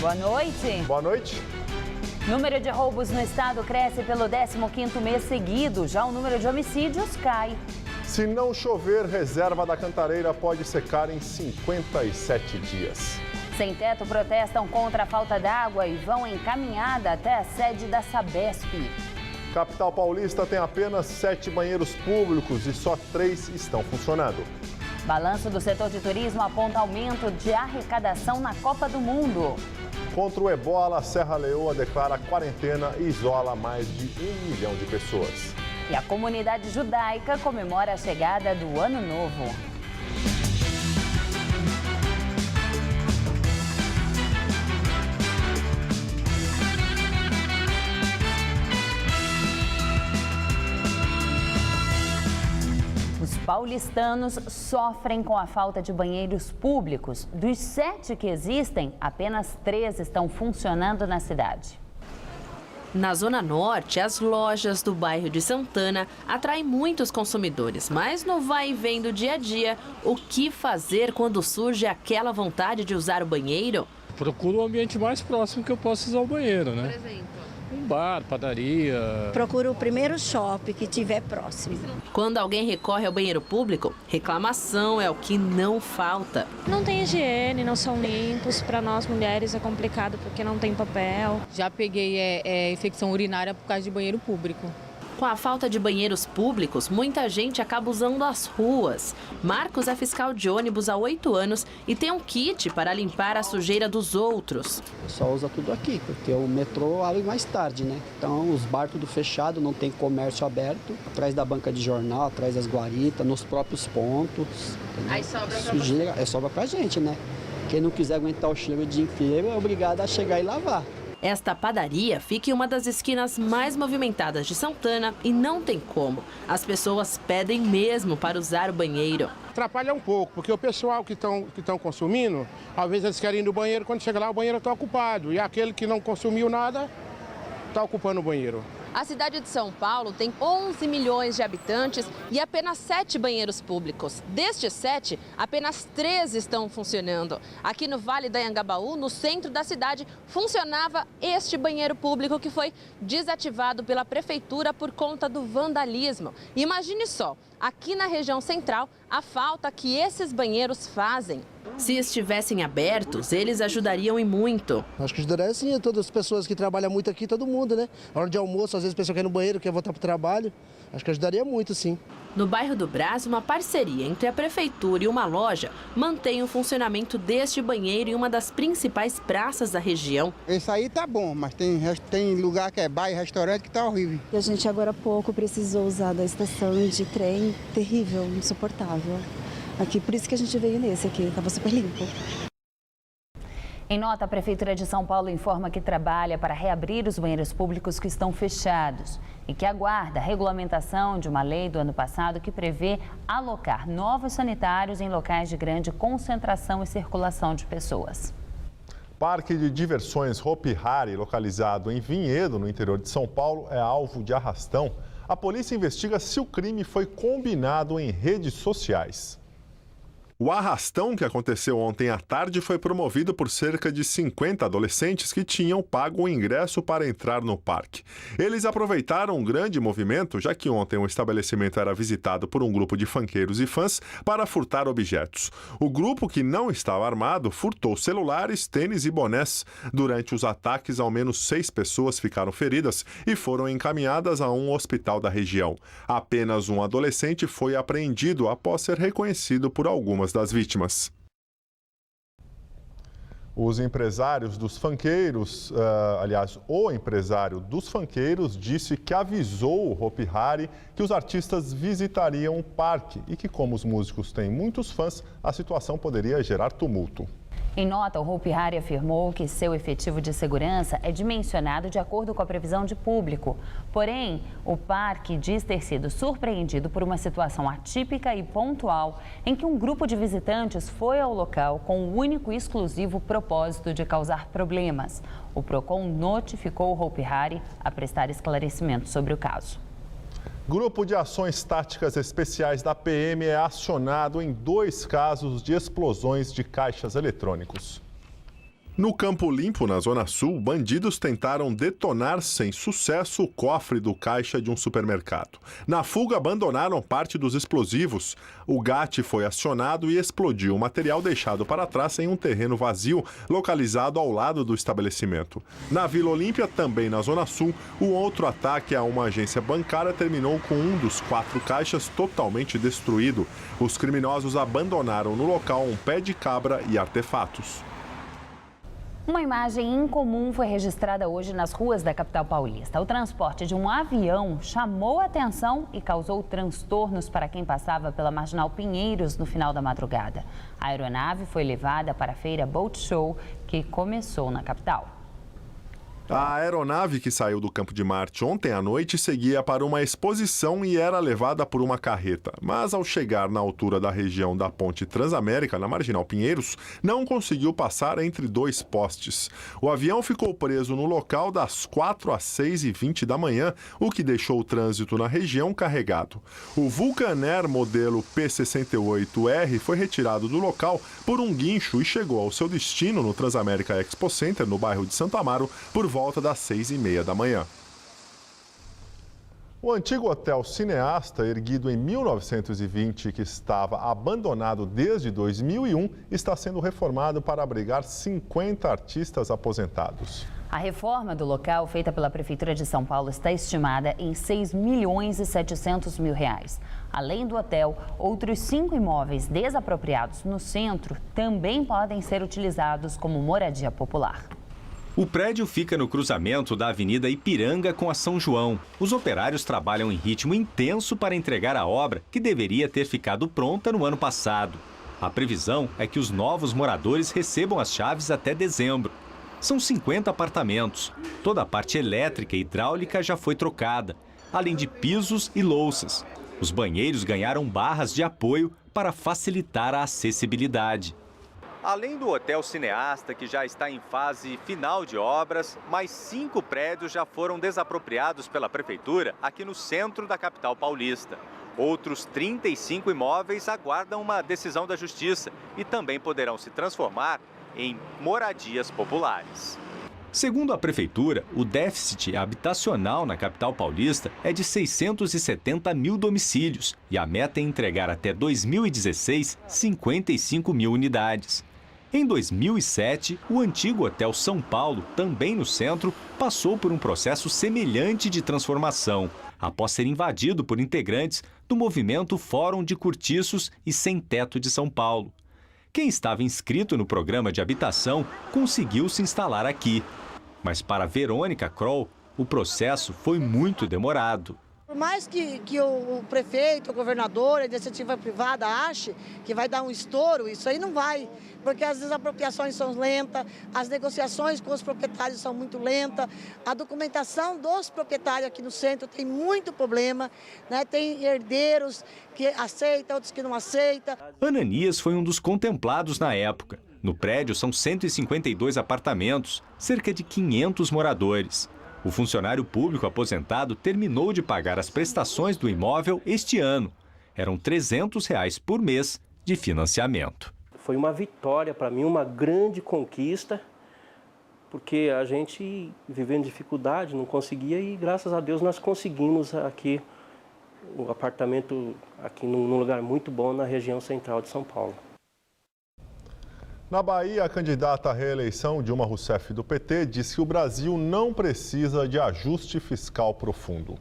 Boa noite. Boa noite. Número de roubos no estado cresce pelo 15º mês seguido. Já o número de homicídios cai. Se não chover, reserva da Cantareira pode secar em 57 dias. Sem teto protestam contra a falta d'água e vão em caminhada até a sede da Sabesp. Capital paulista tem apenas 7 banheiros públicos e só 3 estão funcionando. Balanço do setor de turismo aponta aumento de arrecadação na Copa do Mundo. Contra o ebola, Serra Leoa declara quarentena e isola mais de 1 milhão de pessoas. E a comunidade judaica comemora a chegada do Ano Novo. Os paulistanos sofrem com a falta de banheiros públicos. Dos 7 que existem, apenas 3 estão funcionando na cidade. Na Zona Norte, as lojas do bairro de Santana atraem muitos consumidores, mas no vai e vem do dia a dia, o que fazer quando surge aquela vontade de usar o banheiro? Procuro o ambiente mais próximo que eu possa usar o banheiro, né? Por exemplo? Um bar, padaria. Procuro o primeiro shopping que tiver próximo. Quando alguém recorre ao banheiro público, reclamação é o que não falta. Não tem higiene, não são limpos. Para nós mulheres é complicado porque não tem papel. Já peguei infecção urinária por causa de banheiro público. Com a falta de banheiros públicos, muita gente acaba usando as ruas. Marcos é fiscal de ônibus há 8 anos e tem um kit para limpar a sujeira dos outros. O pessoal usa tudo aqui, porque o metrô abre mais tarde, né? Então os bares tudo fechado, não tem comércio aberto. Atrás da banca de jornal, atrás das guaritas, nos próprios pontos. Entendeu? Aí sobra pra sujeira, sobra pra gente, né? Quem não quiser aguentar o cheiro o dia inteiro é obrigado a chegar e lavar. Esta padaria fica em uma das esquinas mais movimentadas de Santana e não tem como. As pessoas pedem mesmo para usar o banheiro. Atrapalha um pouco, porque o pessoal que estão consumindo, às vezes eles querem ir no banheiro, quando chega lá o banheiro está ocupado. E aquele que não consumiu nada, está ocupando o banheiro. A cidade de São Paulo tem 11 milhões de habitantes e apenas 7 banheiros públicos. Destes 7, apenas 3 estão funcionando. Aqui no Vale do Anhangabaú, no centro da cidade, funcionava este banheiro público que foi desativado pela prefeitura por conta do vandalismo. Imagine só, aqui na região central, a falta que esses banheiros fazem. Se estivessem abertos, eles ajudariam e muito. Acho que ajudaria sim a todas as pessoas que trabalham muito aqui, todo mundo, né? Na hora de almoço, às vezes a pessoa quer ir no banheiro, quer voltar para o trabalho. Acho que ajudaria muito, sim. No bairro do Brás, uma parceria entre a prefeitura e uma loja mantém o funcionamento deste banheiro em uma das principais praças da região. Esse aí tá bom, mas tem lugar que é bar e restaurante que tá horrível. E a gente agora há pouco precisou usar da estação de trem, terrível, insuportável. Aqui, por isso que a gente veio nesse aqui, estava super limpo. Em nota, a Prefeitura de São Paulo informa que trabalha para reabrir os banheiros públicos que estão fechados e que aguarda a regulamentação de uma lei do ano passado que prevê alocar novos sanitários em locais de grande concentração e circulação de pessoas. Parque de diversões Hopi Hari, localizado em Vinhedo, no interior de São Paulo, é alvo de arrastão. A polícia investiga se o crime foi combinado em redes sociais. O arrastão que aconteceu ontem à tarde foi promovido por cerca de 50 adolescentes que tinham pago o ingresso para entrar no parque. Eles aproveitaram um grande movimento, já que ontem o estabelecimento era visitado por um grupo de funkeiros e fãs para furtar objetos. O grupo, que não estava armado, furtou celulares, tênis e bonés. Durante os ataques, ao menos 6 pessoas ficaram feridas e foram encaminhadas a um hospital da região. Apenas um adolescente foi apreendido após ser reconhecido por algumas das vítimas. Os empresários dos funkeiros, o empresário dos funkeiros disse que avisou o Hopi Hari que os artistas visitariam o parque e que, como os músicos têm muitos fãs, a situação poderia gerar tumulto. Em nota, o Hopi Hari afirmou que seu efetivo de segurança é dimensionado de acordo com a previsão de público. Porém, o parque diz ter sido surpreendido por uma situação atípica e pontual em que um grupo de visitantes foi ao local com o único e exclusivo propósito de causar problemas. O PROCON notificou o Hopi Hari a prestar esclarecimentos sobre o caso. Grupo de Ações Táticas Especiais da PM é acionado em 2 casos de explosões de caixas eletrônicos. No Campo Limpo, na Zona Sul, bandidos tentaram detonar sem sucesso o cofre do caixa de um supermercado. Na fuga, abandonaram parte dos explosivos. O GAT foi acionado e explodiu o material deixado para trás em um terreno vazio, localizado ao lado do estabelecimento. Na Vila Olímpia, também na Zona Sul, o outro ataque a uma agência bancária terminou com um dos 4 caixas totalmente destruído. Os criminosos abandonaram no local um pé de cabra e artefatos. Uma imagem incomum foi registrada hoje nas ruas da capital paulista. O transporte de um avião chamou a atenção e causou transtornos para quem passava pela Marginal Pinheiros no final da madrugada. A aeronave foi levada para a feira Boat Show, que começou na capital. A aeronave que saiu do Campo de Marte ontem à noite seguia para uma exposição e era levada por uma carreta. Mas ao chegar na altura da região da Ponte Transamérica, na Marginal Pinheiros, não conseguiu passar entre 2 postes. O avião ficou preso no local das 4 às 6h20 da manhã, o que deixou o trânsito na região carregado. O Vulcan Air modelo P68R foi retirado do local por um guincho e chegou ao seu destino no Transamérica Expo Center, no bairro de Santo Amaro, por volta das 6h30 da manhã. O antigo hotel Cineasta, erguido em 1920, que estava abandonado desde 2001, está sendo reformado para abrigar 50 artistas aposentados. A reforma do local, feita pela Prefeitura de São Paulo, está estimada em R$6.700.000. Além do hotel, outros 5 imóveis desapropriados no centro também podem ser utilizados como moradia popular. O prédio fica no cruzamento da Avenida Ipiranga com a São João. Os operários trabalham em ritmo intenso para entregar a obra, que deveria ter ficado pronta no ano passado. A previsão é que os novos moradores recebam as chaves até dezembro. São 50 apartamentos. Toda a parte elétrica e hidráulica já foi trocada, além de pisos e louças. Os banheiros ganharam barras de apoio para facilitar a acessibilidade. Além do Hotel Cineasta, que já está em fase final de obras, mais 5 prédios já foram desapropriados pela Prefeitura aqui no centro da capital paulista. Outros 35 imóveis aguardam uma decisão da Justiça e também poderão se transformar em moradias populares. Segundo a Prefeitura, o déficit habitacional na capital paulista é de 670 mil domicílios e a meta é entregar até 2016 55 mil unidades. Em 2007, o antigo Hotel São Paulo, também no centro, passou por um processo semelhante de transformação, após ser invadido por integrantes do movimento Fórum de Cortiços e Sem Teto de São Paulo. Quem estava inscrito no programa de habitação conseguiu se instalar aqui. Mas para Verônica Kroll, o processo foi muito demorado. Por mais que o prefeito, o governador, a iniciativa privada ache que vai dar um estouro, isso aí não vai, porque as desapropriações são lentas, as negociações com os proprietários são muito lentas, a documentação dos proprietários aqui no centro tem muito problema, né? Tem herdeiros que aceitam, outros que não aceitam. Ananias foi um dos contemplados na época. No prédio são 152 apartamentos, cerca de 500 moradores. O funcionário público aposentado terminou de pagar as prestações do imóvel este ano. Eram R$ 300 por mês de financiamento. Foi uma vitória para mim, uma grande conquista, porque a gente vivendo dificuldade, não conseguia e graças a Deus nós conseguimos aqui o apartamento aqui num lugar muito bom na região central de São Paulo. Na Bahia, a candidata à reeleição, Dilma Rousseff, do PT, disse que o Brasil não precisa de ajuste fiscal profundo.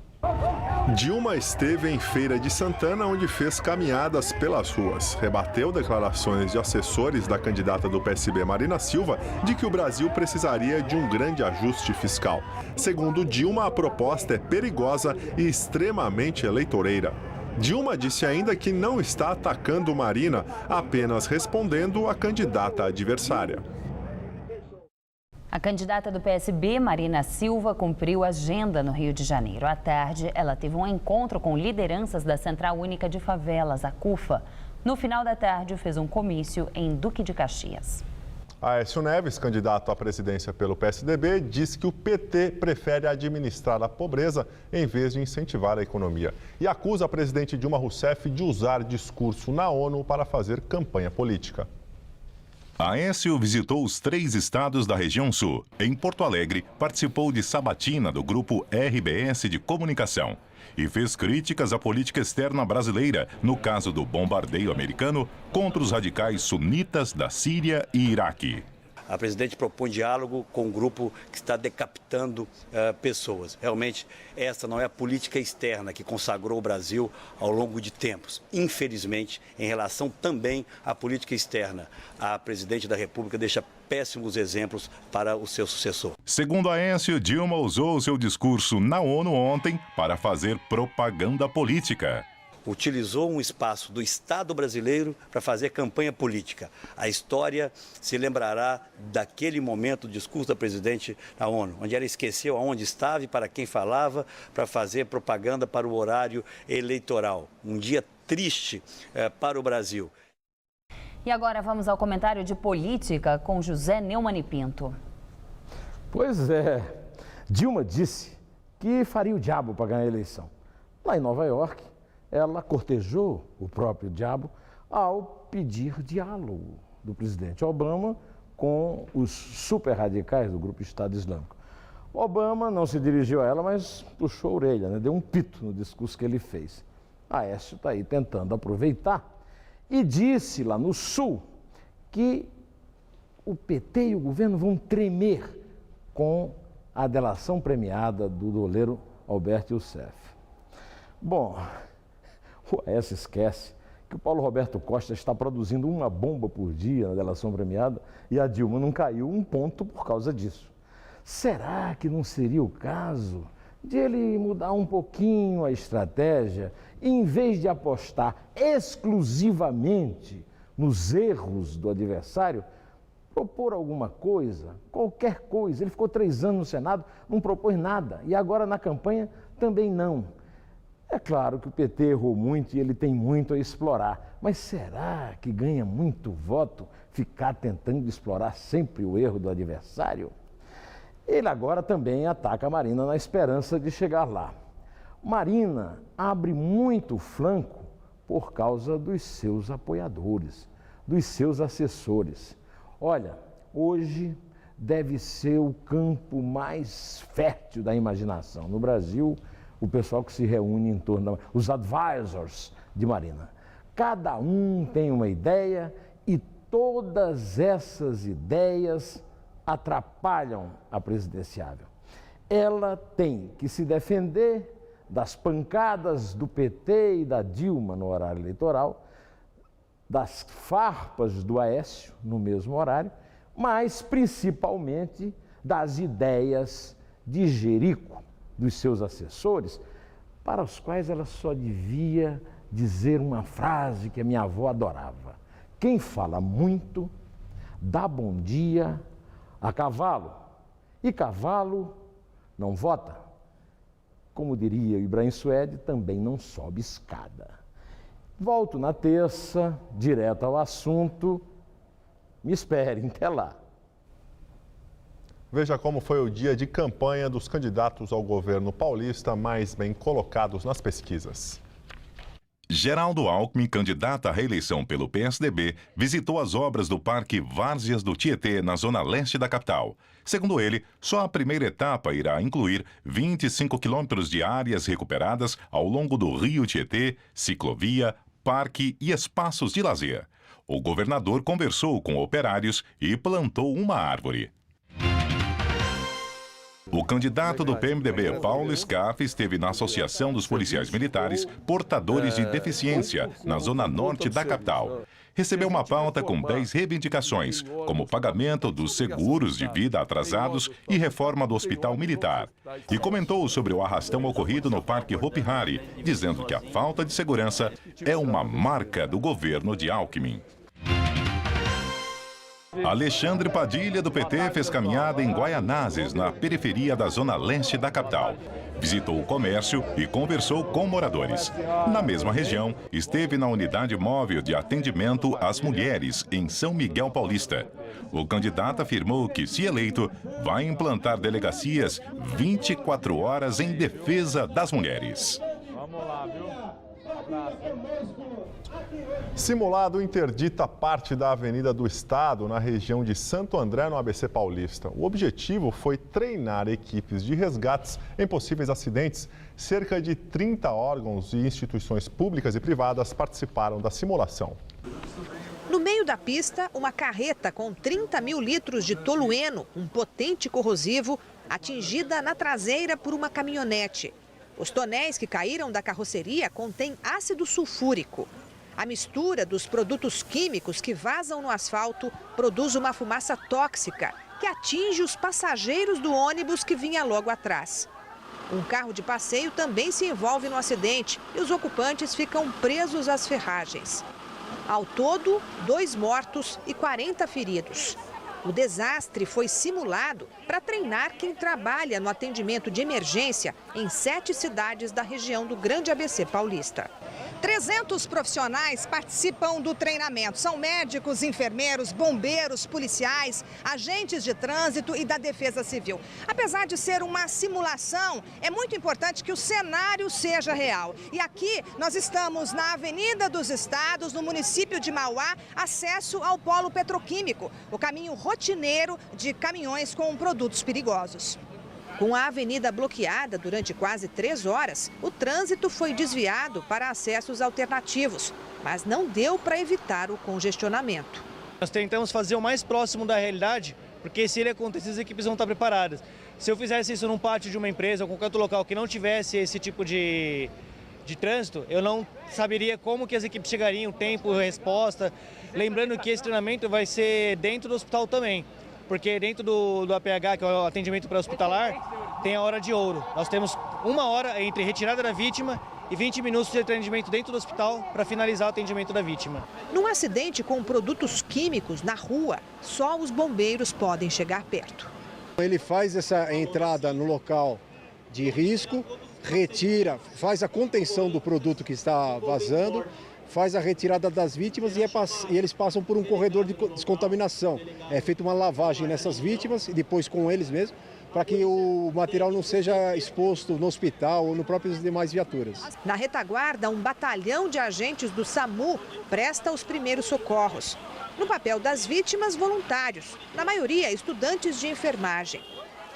Dilma esteve em Feira de Santana, onde fez caminhadas pelas ruas. Rebateu declarações de assessores da candidata do PSB, Marina Silva, de que o Brasil precisaria de um grande ajuste fiscal. Segundo Dilma, a proposta é perigosa e extremamente eleitoreira. Dilma disse ainda que não está atacando Marina, apenas respondendo à candidata adversária. A candidata do PSB, Marina Silva, cumpriu a agenda no Rio de Janeiro. À tarde, ela teve um encontro com lideranças da Central Única de Favelas, a CUFA. No final da tarde, fez um comício em Duque de Caxias. Aécio Neves, candidato à presidência pelo PSDB, diz que o PT prefere administrar a pobreza em vez de incentivar a economia. E acusa a presidente Dilma Rousseff de usar discurso na ONU para fazer campanha política. Aécio visitou os 3 estados da região sul. Em Porto Alegre, participou de sabatina do grupo RBS de comunicação e fez críticas à política externa brasileira no caso do bombardeio americano contra os radicais sunitas da Síria e Iraque. A presidente propõe diálogo com um grupo que está decapitando pessoas. Realmente, essa não é a política externa que consagrou o Brasil ao longo de tempos. Infelizmente, em relação também à política externa, a presidente da República deixa péssimos exemplos para o seu sucessor. Segundo Aécio, Dilma usou seu discurso na ONU ontem para fazer propaganda política. Utilizou um espaço do Estado brasileiro para fazer campanha política. A história se lembrará daquele momento do discurso da presidente da ONU, onde ela esqueceu aonde estava e para quem falava, para fazer propaganda para o horário eleitoral. Um dia triste para o Brasil. E agora vamos ao comentário de política com José Neumann e Pinto. Pois é, Dilma disse que faria o diabo para ganhar a eleição. Lá em Nova York, ela cortejou o próprio diabo ao pedir diálogo do presidente Obama com os super radicais do grupo Estado Islâmico. Obama não se dirigiu a ela, mas puxou a orelha, né? Deu um pito no discurso que ele fez. Aécio está aí tentando aproveitar e disse lá no Sul que o PT e o governo vão tremer com a delação premiada do doleiro Alberto Youssef. Bom, o Aécio esquece que o Paulo Roberto Costa está produzindo uma bomba por dia na delação premiada e a Dilma não caiu um ponto por causa disso. Será que não seria o caso de ele mudar um pouquinho a estratégia e, em vez de apostar exclusivamente nos erros do adversário, propor alguma coisa, qualquer coisa? Ele ficou 3 anos no Senado, não propôs nada e agora na campanha também não. É claro que o PT errou muito e ele tem muito a explorar, mas será que ganha muito voto ficar tentando explorar sempre o erro do adversário? Ele agora também ataca a Marina na esperança de chegar lá. Marina abre muito flanco por causa dos seus apoiadores, dos seus assessores. Olha, hoje deve ser o campo mais fértil da imaginação. No Brasil, o pessoal que se reúne em torno, os advisors de Marina. Cada um tem uma ideia e todas essas ideias atrapalham a presidenciável. Ela tem que se defender das pancadas do PT e da Dilma no horário eleitoral, das farpas do Aécio no mesmo horário, mas principalmente das ideias de Jerico, dos seus assessores, para os quais ela só devia dizer uma frase que a minha avó adorava. Quem fala muito, dá bom dia a cavalo, e cavalo não vota. Como diria Ibrahim Suede, também não sobe escada. Volto na terça, direto ao assunto. Me esperem, até lá. Veja como foi o dia de campanha dos candidatos ao governo paulista mais bem colocados nas pesquisas. Geraldo Alckmin, candidato à reeleição pelo PSDB, visitou as obras do Parque Várzeas do Tietê, na zona leste da capital. Segundo ele, só a primeira etapa irá incluir 25 quilômetros de áreas recuperadas ao longo do Rio Tietê, ciclovia, parque e espaços de lazer. O governador conversou com operários e plantou uma árvore. O candidato do PMDB, Paulo Scaff, esteve na Associação dos Policiais Militares Portadores de Deficiência, na zona norte da capital. Recebeu uma pauta com 10 reivindicações, como pagamento dos seguros de vida atrasados e reforma do Hospital Militar. E comentou sobre o arrastão ocorrido no Parque Hopi Hari, dizendo que a falta de segurança é uma marca do governo de Alckmin. Alexandre Padilha, do PT, fez caminhada em Guaianazes, na periferia da zona leste da capital. Visitou o comércio e conversou com moradores. Na mesma região, esteve na unidade móvel de atendimento às mulheres, em São Miguel Paulista. O candidato afirmou que, se eleito, vai implantar delegacias 24 horas em defesa das mulheres. Vamos lá, viu? Um abraço. Simulado interdita parte da Avenida do Estado, na região de Santo André, no ABC Paulista. O objetivo foi treinar equipes de resgates em possíveis acidentes. Cerca de 30 órgãos e instituições públicas e privadas participaram da simulação. No meio da pista, uma carreta com 30 mil litros de tolueno, um potente corrosivo, atingida na traseira por uma caminhonete. Os tonéis que caíram da carroceria contêm ácido sulfúrico. A mistura dos produtos químicos que vazam no asfalto produz uma fumaça tóxica que atinge os passageiros do ônibus que vinha logo atrás. Um carro de passeio também se envolve no acidente e os ocupantes ficam presos às ferragens. Ao todo, 2 mortos e 40 feridos. O desastre foi simulado para treinar quem trabalha no atendimento de emergência em 7 cidades da região do Grande ABC Paulista. 300 profissionais participam do treinamento. São médicos, enfermeiros, bombeiros, policiais, agentes de trânsito e da Defesa Civil. Apesar de ser uma simulação, é muito importante que o cenário seja real. E aqui nós estamos na Avenida dos Estados, no município de Mauá, acesso ao polo petroquímico, o caminho rotineiro de caminhões com produtos perigosos. Com a avenida bloqueada durante quase 3 horas, o trânsito foi desviado para acessos alternativos, mas não deu para evitar o congestionamento. Nós tentamos fazer o mais próximo da realidade, porque se ele acontecer, as equipes vão estar preparadas. Se eu fizesse isso num pátio de uma empresa ou qualquer outro local que não tivesse esse tipo de trânsito, eu não saberia como que as equipes chegariam, tempo, resposta. Lembrando que esse treinamento vai ser dentro do hospital também. Porque dentro do APH, que é o atendimento pré-hospitalar, tem a hora de ouro. Nós temos 1 hora entre retirada da vítima e 20 minutos de atendimento dentro do hospital para finalizar o atendimento da vítima. Num acidente com produtos químicos na rua, só os bombeiros podem chegar perto. Ele faz essa entrada no local de risco, retira, faz a contenção do produto que está vazando, faz a retirada das vítimas e eles passam por um corredor de descontaminação. É feita uma lavagem nessas vítimas e depois com eles mesmos, para que o material não seja exposto no hospital ou no próprias demais viaturas. Na retaguarda, um batalhão de agentes do SAMU presta os primeiros socorros. No papel das vítimas, voluntários, na maioria estudantes de enfermagem.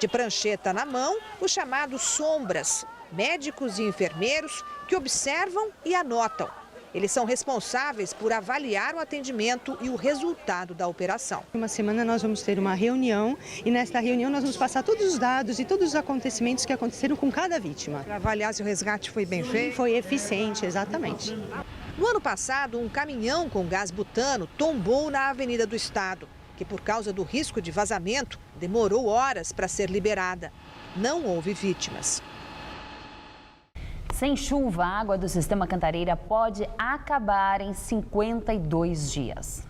De prancheta na mão, os chamados sombras, médicos e enfermeiros que observam e anotam. Eles são responsáveis por avaliar o atendimento e o resultado da operação. Uma semana nós vamos ter uma reunião e nesta reunião nós vamos passar todos os dados e todos os acontecimentos que aconteceram com cada vítima. Para avaliar se o resgate foi bem feito? Foi eficiente, exatamente. No ano passado, um caminhão com gás butano tombou na Avenida do Estado, que por causa do risco de vazamento demorou horas para ser liberada. Não houve vítimas. Sem chuva, a água do sistema Cantareira pode acabar em 52 dias.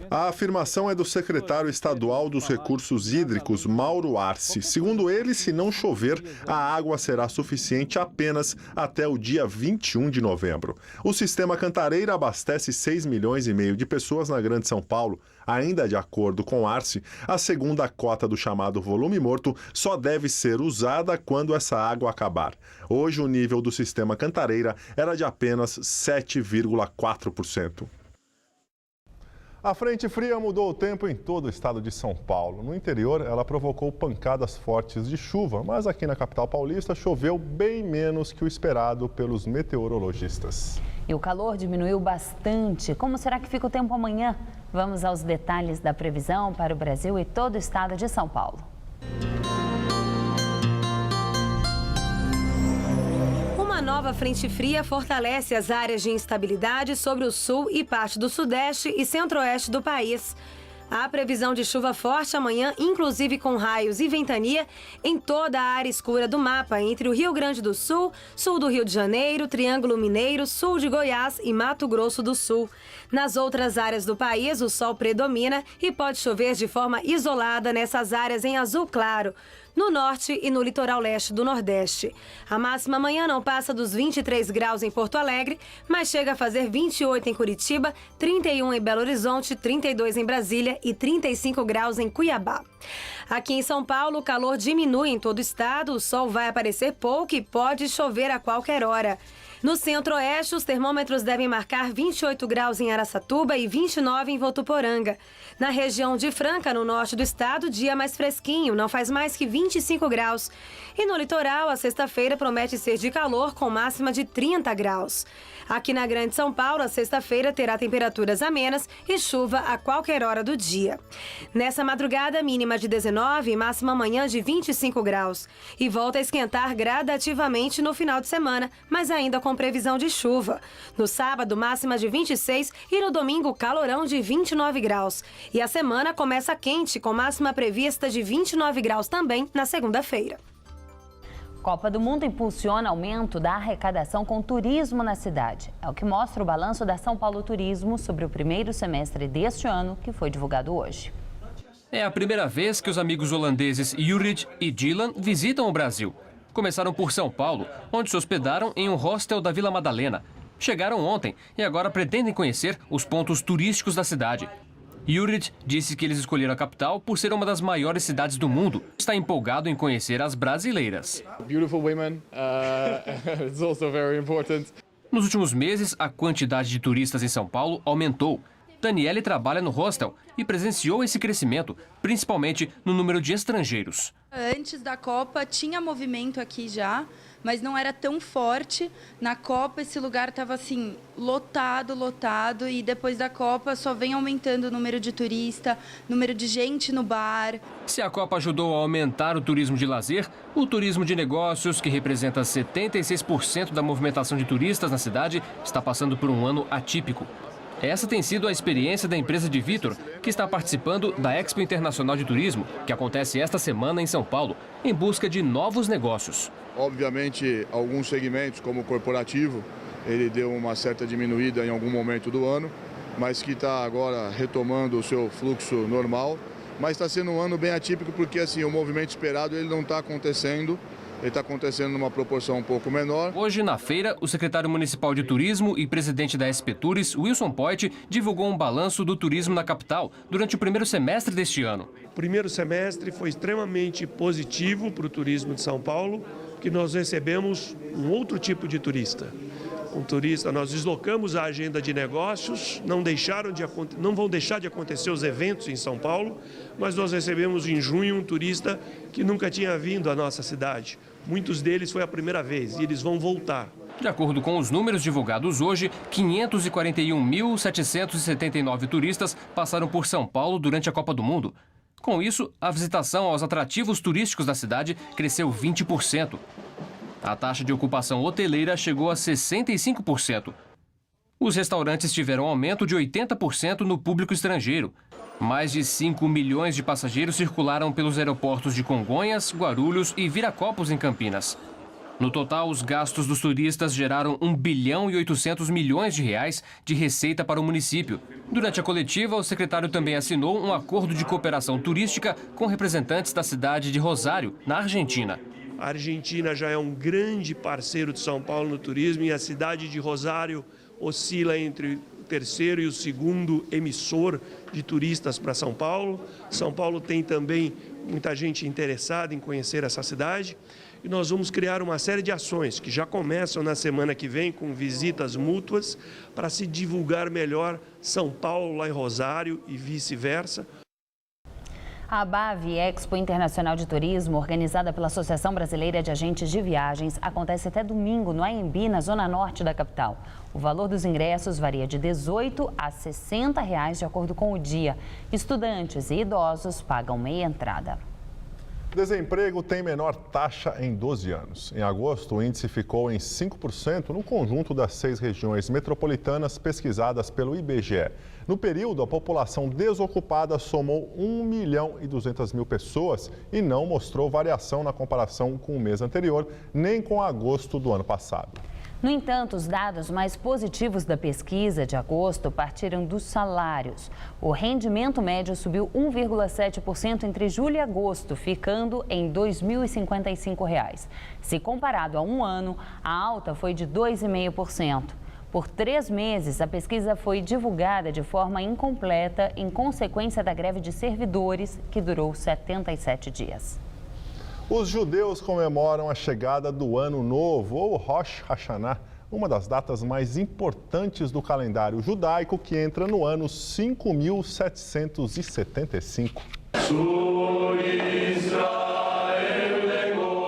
A afirmação é do secretário estadual dos Recursos Hídricos, Mauro Arce. Segundo ele, se não chover, a água será suficiente apenas até o dia 21 de novembro. O sistema Cantareira abastece 6,5 milhões de pessoas na Grande São Paulo. Ainda de acordo com Arce, a segunda cota do chamado volume morto só deve ser usada quando essa água acabar. Hoje, o nível do sistema Cantareira era de apenas 7,4%. A frente fria mudou o tempo em todo o estado de São Paulo. No interior, ela provocou pancadas fortes de chuva, mas aqui na capital paulista choveu bem menos que o esperado pelos meteorologistas. E o calor diminuiu bastante. Como será que fica o tempo amanhã? Vamos aos detalhes da previsão para o Brasil e todo o estado de São Paulo. Uma nova frente fria fortalece as áreas de instabilidade sobre o sul e parte do sudeste e centro-oeste do país. Há previsão de chuva forte amanhã, inclusive com raios e ventania, em toda a área escura do mapa, entre o Rio Grande do Sul, sul do Rio de Janeiro, Triângulo Mineiro, sul de Goiás e Mato Grosso do Sul. Nas outras áreas do país, o sol predomina e pode chover de forma isolada nessas áreas em azul claro, no norte e no litoral leste do Nordeste. A máxima amanhã não passa dos 23 graus em Porto Alegre, mas chega a fazer 28 em Curitiba, 31 em Belo Horizonte, 32 em Brasília e 35 graus em Cuiabá. Aqui em São Paulo, o calor diminui em todo o estado, o sol vai aparecer pouco e pode chover a qualquer hora. No centro-oeste, os termômetros devem marcar 28 graus em Araçatuba e 29 em Votuporanga. Na região de Franca, no norte do estado, dia mais fresquinho, não faz mais que 25 graus. E no litoral, a sexta-feira promete ser de calor, com máxima de 30 graus. Aqui na Grande São Paulo, a sexta-feira terá temperaturas amenas e chuva a qualquer hora do dia. Nessa madrugada, mínima de 19 e máxima amanhã de 25 graus. E volta a esquentar gradativamente no final de semana, mas ainda com previsão de chuva. No sábado, máxima de 26 e no domingo, calorão de 29 graus. E a semana começa quente, com máxima prevista de 29 graus também na segunda-feira. Copa do Mundo impulsiona aumento da arrecadação com turismo na cidade. É o que mostra o balanço da São Paulo Turismo sobre o primeiro semestre deste ano, que foi divulgado hoje. É a primeira vez que os amigos holandeses Jurid e Dylan visitam o Brasil. Começaram por São Paulo, onde se hospedaram em um hostel da Vila Madalena. Chegaram ontem e agora pretendem conhecer os pontos turísticos da cidade. Jurid disse que eles escolheram a capital por ser uma das maiores cidades do mundo. Está empolgado em conhecer as brasileiras. Beautiful women, it's also very important. Nos últimos meses, a quantidade de turistas em São Paulo aumentou. Daniele trabalha no hostel e presenciou esse crescimento, principalmente no número de estrangeiros. Antes da Copa tinha movimento aqui já, mas não era tão forte. Na Copa esse lugar estava assim, lotado, e depois da Copa só vem aumentando o número de turista, número de gente no bar. Se a Copa ajudou a aumentar o turismo de lazer, o turismo de negócios, que representa 76% da movimentação de turistas na cidade, está passando por um ano atípico. Essa tem sido a experiência da empresa de Vitor, que está participando da Expo Internacional de Turismo, que acontece esta semana em São Paulo, em busca de novos negócios. Obviamente, alguns segmentos, como o corporativo, ele deu uma certa diminuída em algum momento do ano, mas que está agora retomando o seu fluxo normal. Mas está sendo um ano bem atípico porque assim, o movimento esperado ele não está acontecendo. Ele está acontecendo numa proporção um pouco menor. Hoje, na feira, o secretário municipal de turismo e presidente da SP Tours, Wilson Poit, divulgou um balanço do turismo na capital durante o primeiro semestre deste ano. O primeiro semestre foi extremamente positivo para o turismo de São Paulo, que nós recebemos um outro tipo de turista. Um turista, nós deslocamos a agenda de negócios, não vão deixar de acontecer os eventos em São Paulo, mas nós recebemos em junho um turista que nunca tinha vindo à nossa cidade. Muitos deles foi a primeira vez e eles vão voltar. De acordo com os números divulgados hoje, 541.779 turistas passaram por São Paulo durante a Copa do Mundo. Com isso, a visitação aos atrativos turísticos da cidade cresceu 20%. A taxa de ocupação hoteleira chegou a 65%. Os restaurantes tiveram aumento de 80% no público estrangeiro. Mais de 5 milhões de passageiros circularam pelos aeroportos de Congonhas, Guarulhos e Viracopos, em Campinas. No total, os gastos dos turistas geraram 1 bilhão e 800 milhões de reais de receita para o município. Durante a coletiva, o secretário também assinou um acordo de cooperação turística com representantes da cidade de Rosário, na Argentina. A Argentina já é um grande parceiro de São Paulo no turismo e a cidade de Rosário oscila entre o terceiro e o segundo emissor de turistas para São Paulo. São Paulo tem também muita gente interessada em conhecer essa cidade e nós vamos criar uma série de ações que já começam na semana que vem com visitas mútuas para se divulgar melhor São Paulo lá em Rosário e vice-versa. A ABAV Expo Internacional de Turismo, organizada pela Associação Brasileira de Agentes de Viagens, acontece até domingo no AMB, na zona norte da capital. O valor dos ingressos varia de R$ 18 a R$ 60 de acordo com o dia. Estudantes e idosos pagam meia entrada. Desemprego tem menor taxa em 12 anos. Em agosto, o índice ficou em 5% no conjunto das 6 regiões metropolitanas pesquisadas pelo IBGE. No período, a população desocupada somou 1.200.000 pessoas e não mostrou variação na comparação com o mês anterior, nem com agosto do ano passado. No entanto, os dados mais positivos da pesquisa de agosto partiram dos salários. O rendimento médio subiu 1,7% entre julho e agosto, ficando em R$ 2.055. Se comparado a um ano, a alta foi de 2,5%. Por 3 meses, a pesquisa foi divulgada de forma incompleta em consequência da greve de servidores, que durou 77 dias. Os judeus comemoram a chegada do Ano Novo, ou Rosh Hashanah, uma das datas mais importantes do calendário judaico, que entra no ano 5775.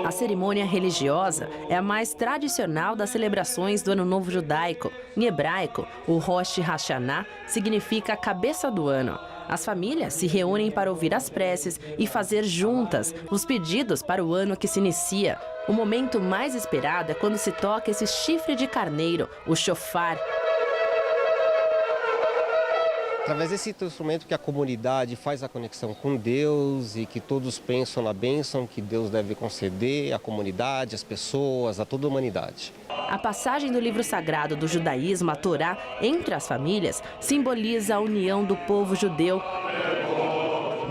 A cerimônia religiosa é a mais tradicional das celebrações do Ano Novo Judaico. Em hebraico, o Rosh Hashanah significa cabeça do ano. As famílias se reúnem para ouvir as preces e fazer juntas os pedidos para o ano que se inicia. O momento mais esperado é quando se toca esse chifre de carneiro, o shofar. Através desse instrumento que a comunidade faz a conexão com Deus e que todos pensam na bênção que Deus deve conceder à comunidade, às pessoas, a toda a humanidade. A passagem do livro sagrado do judaísmo, a Torá, entre as famílias, simboliza a união do povo judeu.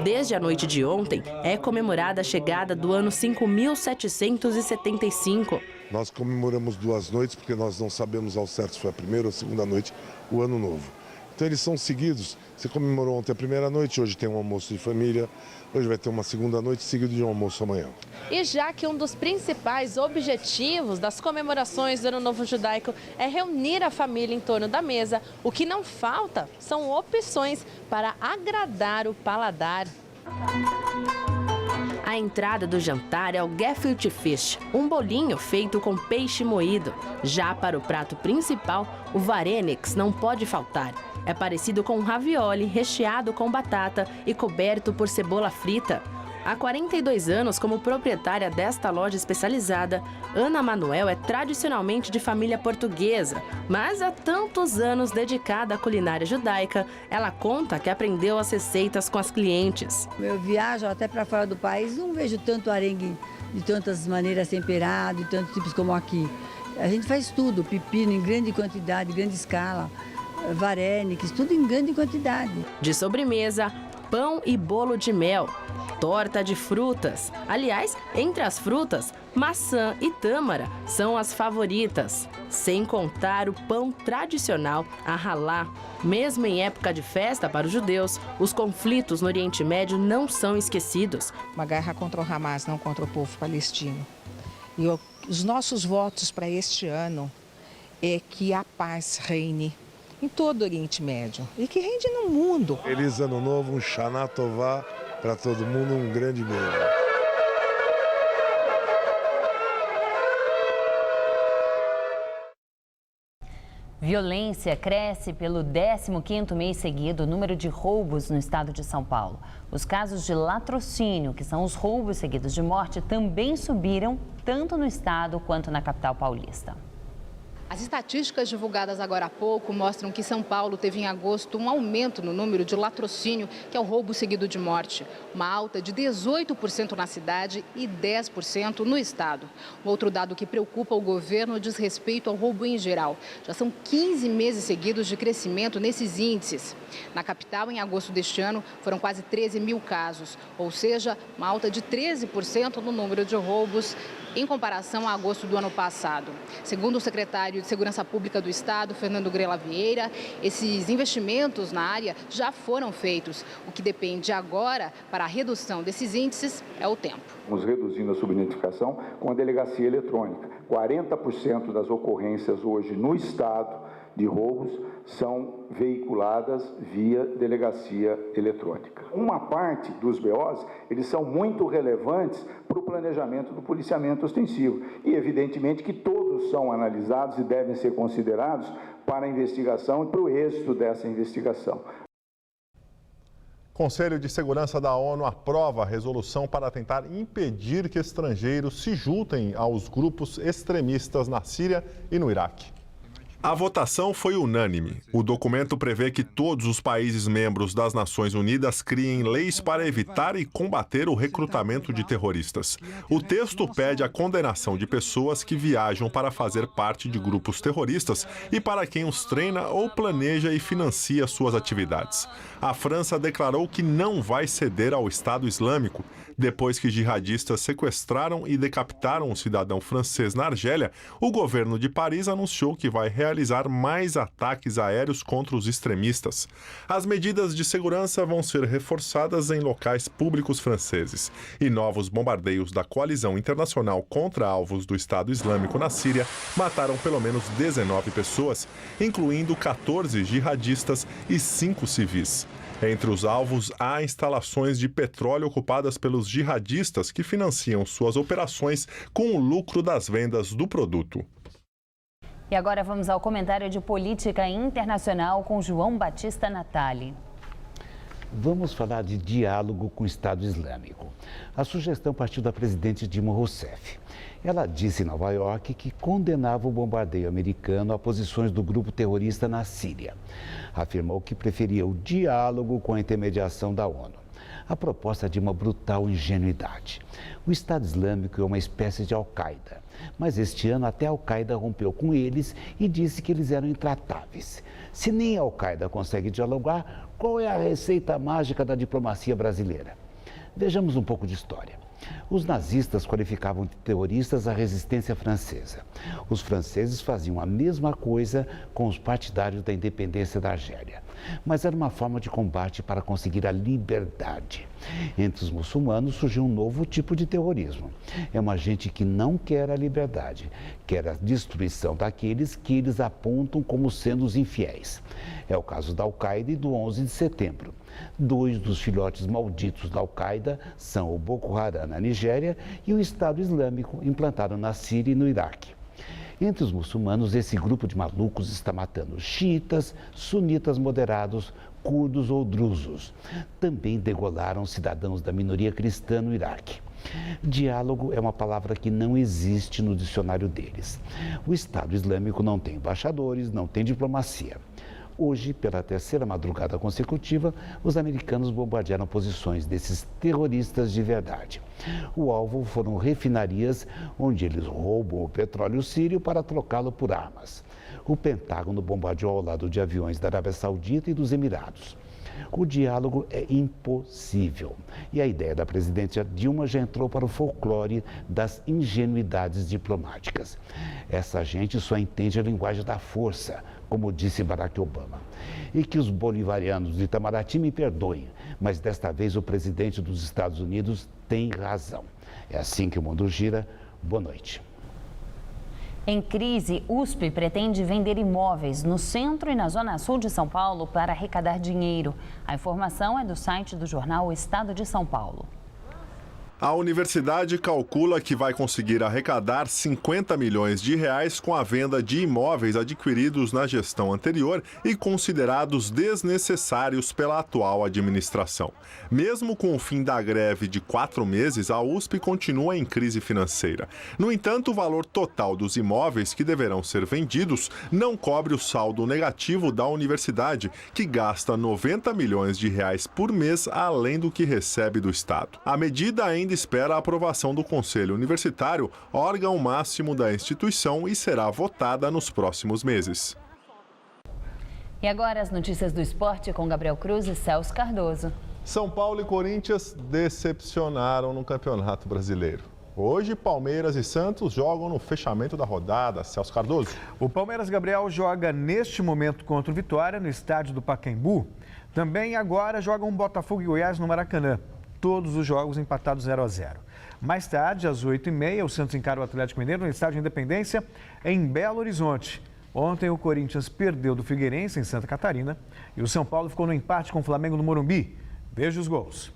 Desde a noite de ontem, é comemorada a chegada do ano 5775. Nós comemoramos 2 noites, porque nós não sabemos ao certo se foi a primeira ou a segunda noite, o Ano Novo. Então eles são seguidos. Você comemorou ontem a primeira noite, hoje tem um almoço de família, hoje vai ter uma segunda noite, seguido de um almoço amanhã. E já que um dos principais objetivos das comemorações do Ano Novo Judaico é reunir a família em torno da mesa, o que não falta são opções para agradar o paladar. A entrada do jantar é o gefilte fish, um bolinho feito com peixe moído. Já para o prato principal, o varenix não pode faltar. É parecido com um ravioli recheado com batata e coberto por cebola frita. Há 42 anos como proprietária desta loja especializada, Ana Manuel é tradicionalmente de família portuguesa, mas há tantos anos dedicada à culinária judaica, ela conta que aprendeu as receitas com as clientes. Eu viajo até para fora do país, não vejo tanto arengue de tantas maneiras temperado, de tantos tipos como aqui. A gente faz tudo, pepino em grande quantidade, grande escala, varenix, tudo em grande quantidade. De sobremesa, pão e bolo de mel, torta de frutas. Aliás, entre as frutas, maçã e tâmara são as favoritas. Sem contar o pão tradicional, a halá. Mesmo em época de festa para os judeus, os conflitos no Oriente Médio não são esquecidos. Uma guerra contra o Hamas, não contra o povo palestino. E os nossos votos para este ano é que a paz reine em todo o Oriente Médio e que reine no mundo. Feliz Ano Novo, um Shana Tová para todo mundo, um grande beijo. Violência cresce pelo 15º mês seguido o número de roubos no estado de São Paulo. Os casos de latrocínio, que são os roubos seguidos de morte, também subiram tanto no estado quanto na capital paulista. As estatísticas divulgadas agora há pouco mostram que São Paulo teve em agosto um aumento no número de latrocínio, que é o roubo seguido de morte. Uma alta de 18% na cidade e 10% no estado. Outro dado que preocupa o governo diz respeito ao roubo em geral. Já são 15 meses seguidos de crescimento nesses índices. Na capital, em agosto deste ano, foram quase 13 mil casos, ou seja, uma alta de 13% no número de roubos em comparação a agosto do ano passado. Segundo o secretário de Segurança Pública do Estado, Fernando Grela Vieira, esses investimentos na área já foram feitos. O que depende agora para a redução desses índices é o tempo. Estamos reduzindo a subnotificação com a delegacia eletrônica. 40% das ocorrências hoje no Estado de roubos são veiculadas via delegacia eletrônica. Uma parte dos BOs, eles são muito relevantes para o planejamento do policiamento ostensivo e, evidentemente, que todos são analisados e devem ser considerados para a investigação e para o êxito dessa investigação. Conselho de Segurança da ONU aprova a resolução para tentar impedir que estrangeiros se juntem aos grupos extremistas na Síria e no Iraque. A votação foi unânime. O documento prevê que todos os países membros das Nações Unidas criem leis para evitar e combater o recrutamento de terroristas. O texto pede a condenação de pessoas que viajam para fazer parte de grupos terroristas e para quem os treina ou planeja e financia suas atividades. A França declarou que não vai ceder ao Estado Islâmico. Depois que jihadistas sequestraram e decapitaram um cidadão francês na Argélia, o governo de Paris anunciou que vai realizar realizar mais ataques aéreos contra os extremistas. As medidas de segurança vão ser reforçadas em locais públicos franceses. E novos bombardeios da coalizão internacional contra alvos do Estado Islâmico na Síria mataram pelo menos 19 pessoas, incluindo 14 jihadistas e 5 civis. Entre os alvos, há instalações de petróleo ocupadas pelos jihadistas que financiam suas operações com o lucro das vendas do produto. E agora vamos ao comentário de política internacional com João Batista Natali. Vamos falar de diálogo com o Estado Islâmico. A sugestão partiu da presidente Dilma Rousseff. Ela disse em Nova York que condenava o bombardeio americano a posições do grupo terrorista na Síria. Afirmou que preferia o diálogo com a intermediação da ONU. A proposta de uma brutal ingenuidade. O Estado Islâmico é uma espécie de Al-Qaeda, mas este ano até a Al-Qaeda rompeu com eles e disse que eles eram intratáveis. Se nem a Al-Qaeda consegue dialogar, qual é a receita mágica da diplomacia brasileira? Vejamos um pouco de história. Os nazistas qualificavam de terroristas a resistência francesa. Os franceses faziam a mesma coisa com os partidários da independência da Argélia. Mas era uma forma de combate para conseguir a liberdade. Entre os muçulmanos surgiu um novo tipo de terrorismo. É uma gente que não quer a liberdade, quer a destruição daqueles que eles apontam como sendo os infiéis. É o caso da Al-Qaeda e do 11 de setembro. 2 dos filhotes malditos da Al-Qaeda são o Boko Haram na Nigéria e o Estado Islâmico implantado na Síria e no Iraque. Entre os muçulmanos, esse grupo de malucos está matando xiitas, sunitas moderados, curdos ou drusos. Também degolaram cidadãos da minoria cristã no Iraque. Diálogo é uma palavra que não existe no dicionário deles. O Estado Islâmico não tem embaixadores, não tem diplomacia. Hoje, pela terceira madrugada consecutiva, os americanos bombardearam posições desses terroristas de verdade. O alvo foram refinarias onde eles roubam o petróleo sírio para trocá-lo por armas. O Pentágono bombardeou ao lado de aviões da Arábia Saudita e dos Emirados. O diálogo é impossível. E a ideia da presidente Dilma já entrou para o folclore das ingenuidades diplomáticas. Essa gente só entende a linguagem da força, como disse Barack Obama. E que os bolivarianos de Itamaraty me perdoem, mas desta vez o presidente dos Estados Unidos tem razão. É assim que o mundo gira. Boa noite. Em crise, USP pretende vender imóveis no centro e na zona sul de São Paulo para arrecadar dinheiro. A informação é do site do jornal O Estado de São Paulo. A universidade calcula que vai conseguir arrecadar 50 milhões de reais com a venda de imóveis adquiridos na gestão anterior e considerados desnecessários pela atual administração. Mesmo com o fim da greve de 4 meses, a USP continua em crise financeira. No entanto, o valor total dos imóveis que deverão ser vendidos não cobre o saldo negativo da universidade, que gasta 90 milhões de reais por mês além do que recebe do Estado. A medida ainda espera a aprovação do Conselho Universitário, órgão máximo da instituição, e será votada nos próximos meses. E agora as notícias do esporte com Gabriel Cruz e Celso Cardoso. São Paulo e Corinthians decepcionaram no Campeonato Brasileiro. Hoje, Palmeiras e Santos jogam no fechamento da rodada. Celso Cardoso. O Palmeiras, Gabriel, joga neste momento contra o Vitória no estádio do Pacaembu. Também agora jogam Botafogo e Goiás no Maracanã. Todos os jogos empatados 0-0. Mais tarde, às 8h30, o Santos encara o Atlético Mineiro no estádio Independência, em Belo Horizonte. Ontem, o Corinthians perdeu do Figueirense, em Santa Catarina, e o São Paulo ficou no empate com o Flamengo no Morumbi. Veja os gols.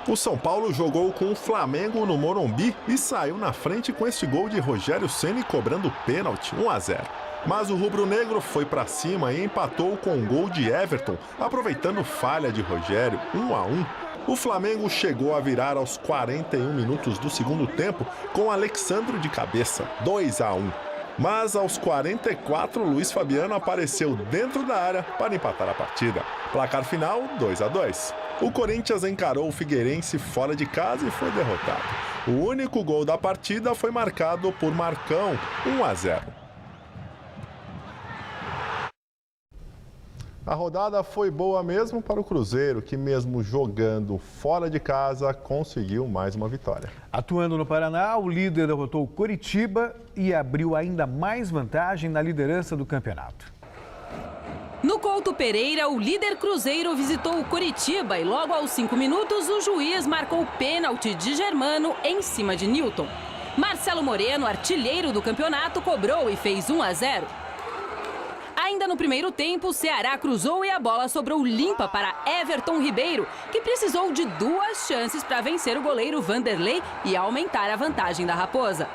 O São Paulo jogou com o Flamengo no Morumbi e saiu na frente com este gol de Rogério Ceni cobrando pênalti, 1-0. Mas o rubro-negro foi para cima e empatou com um gol de Everton, aproveitando falha de Rogério, 1-1. O Flamengo chegou a virar aos 41 minutos do segundo tempo com Alexandro de cabeça, 2-1. Mas aos 44, Luiz Fabiano apareceu dentro da área para empatar a partida. Placar final, 2-2. O Corinthians encarou o Figueirense fora de casa e foi derrotado. O único gol da partida foi marcado por Marcão, 1-0. A rodada foi boa mesmo para o Cruzeiro, que mesmo jogando fora de casa, conseguiu mais uma vitória. Atuando no Paraná, o líder derrotou o Coritiba e abriu ainda mais vantagem na liderança do campeonato. No Couto Pereira, o líder Cruzeiro visitou o Coritiba e logo aos 5 minutos o juiz marcou o pênalti de Germano em cima de Newton. Marcelo Moreno, artilheiro do campeonato, cobrou e fez 1-0. Ainda no primeiro tempo, o Ceará cruzou e a bola sobrou limpa para Everton Ribeiro, que precisou de 2 chances para vencer o goleiro Vanderlei e aumentar a vantagem da Raposa.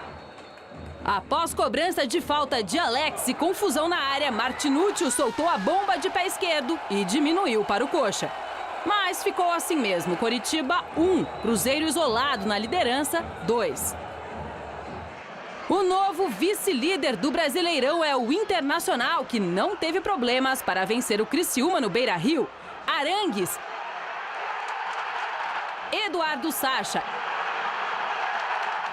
Após cobrança de falta de Alex e confusão na área, Martinúcio soltou a bomba de pé esquerdo e diminuiu para o Coxa. Mas ficou assim mesmo, Coritiba 1, Cruzeiro isolado na liderança 2. O novo vice-líder do Brasileirão é o Internacional, que não teve problemas para vencer o Criciúma no Beira-Rio. Arangues, Eduardo Sacha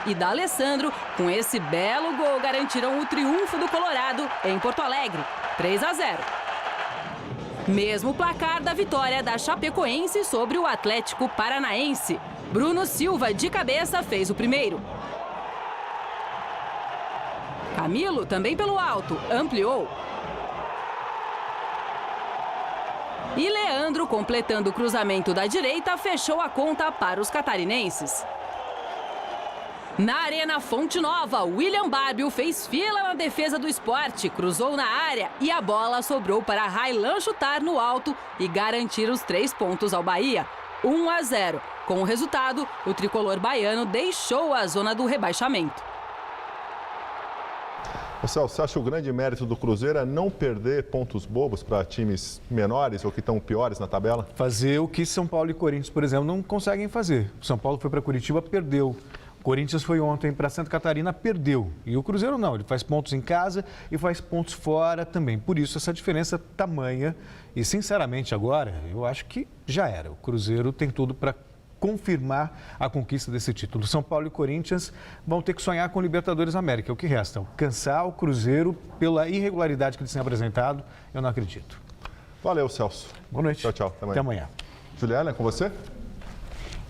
e D'Alessandro, com esse belo gol, garantiram o triunfo do Colorado em Porto Alegre, 3-0. Mesmo placar da vitória da Chapecoense sobre o Atlético Paranaense. Bruno Silva, de cabeça, fez o primeiro. Camilo, também pelo alto, ampliou. E Leandro, completando o cruzamento da direita, fechou a conta para os catarinenses. Na Arena Fonte Nova, William Barbio fez fila na defesa do Sport, cruzou na área e a bola sobrou para Railan chutar no alto e garantir os 3 pontos ao Bahia, 1-0. Com o resultado, o tricolor baiano deixou a zona do rebaixamento. Celso, você acha o grande mérito do Cruzeiro é não perder pontos bobos para times menores ou que estão piores na tabela? Fazer o que São Paulo e Corinthians, por exemplo, não conseguem fazer. O São Paulo foi para Curitiba, perdeu. O Corinthians foi ontem para Santa Catarina, perdeu. E o Cruzeiro não, ele faz pontos em casa e faz pontos fora também. Por isso, essa diferença tamanha. E, sinceramente, agora, eu acho que já era. O Cruzeiro tem tudo para confirmar a conquista desse título. São Paulo e Corinthians vão ter que sonhar com o Libertadores América. O que resta? Alcançar o Cruzeiro pela irregularidade que eles têm apresentado, eu não acredito. Valeu, Celso. Boa noite. Tchau, tchau. Até amanhã. Juliana, é com você?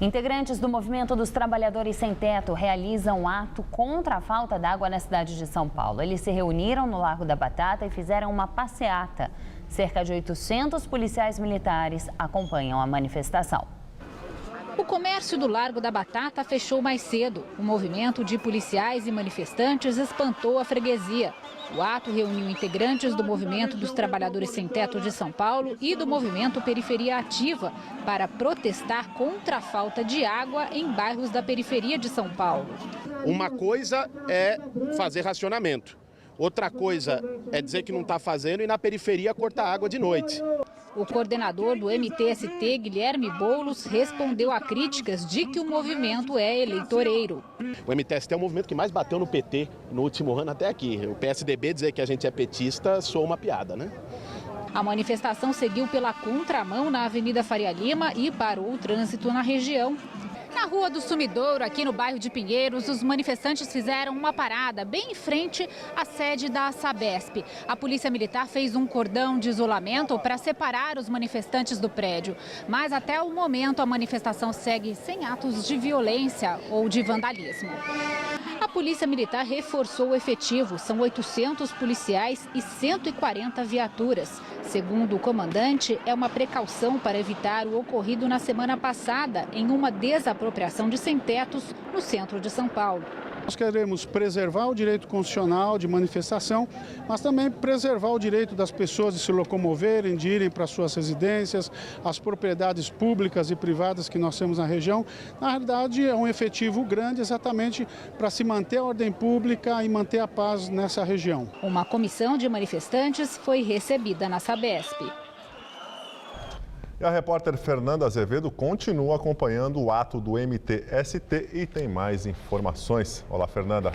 Integrantes do Movimento dos Trabalhadores Sem Teto realizam um ato contra a falta d'água na cidade de São Paulo. Eles se reuniram no Largo da Batata e fizeram uma passeata. Cerca de 800 policiais militares acompanham a manifestação. O comércio do Largo da Batata fechou mais cedo. O movimento de policiais e manifestantes espantou a freguesia. O ato reuniu integrantes do Movimento dos Trabalhadores Sem Teto de São Paulo e do Movimento Periferia Ativa para protestar contra a falta de água em bairros da periferia de São Paulo. Uma coisa é fazer racionamento. Outra coisa é dizer que não está fazendo e na periferia cortar água de noite. O coordenador do MTST, Guilherme Boulos, respondeu a críticas de que o movimento é eleitoreiro. O MTST é o movimento que mais bateu no PT no último ano até aqui. O PSDB dizer que a gente é petista soa uma piada, né? A manifestação seguiu pela contramão na Avenida Faria Lima e parou o trânsito na região. Na Rua do Sumidouro, aqui no bairro de Pinheiros, os manifestantes fizeram uma parada bem em frente à sede da Sabesp. A Polícia Militar fez um cordão de isolamento para separar os manifestantes do prédio. Mas até o momento a manifestação segue sem atos de violência ou de vandalismo. A Polícia Militar reforçou o efetivo. São 800 policiais e 140 viaturas. Segundo o comandante, é uma precaução para evitar o ocorrido na semana passada em uma desapropriação de sem-tetos no centro de São Paulo. Nós queremos preservar o direito constitucional de manifestação, mas também preservar o direito das pessoas de se locomoverem, de irem para suas residências, as propriedades públicas e privadas que nós temos na região. Na realidade, é um efetivo grande exatamente para se manter a ordem pública e manter a paz nessa região. Uma comissão de manifestantes foi recebida na Sabesp. E a repórter Fernanda Azevedo continua acompanhando o ato do MTST e tem mais informações. Olá, Fernanda.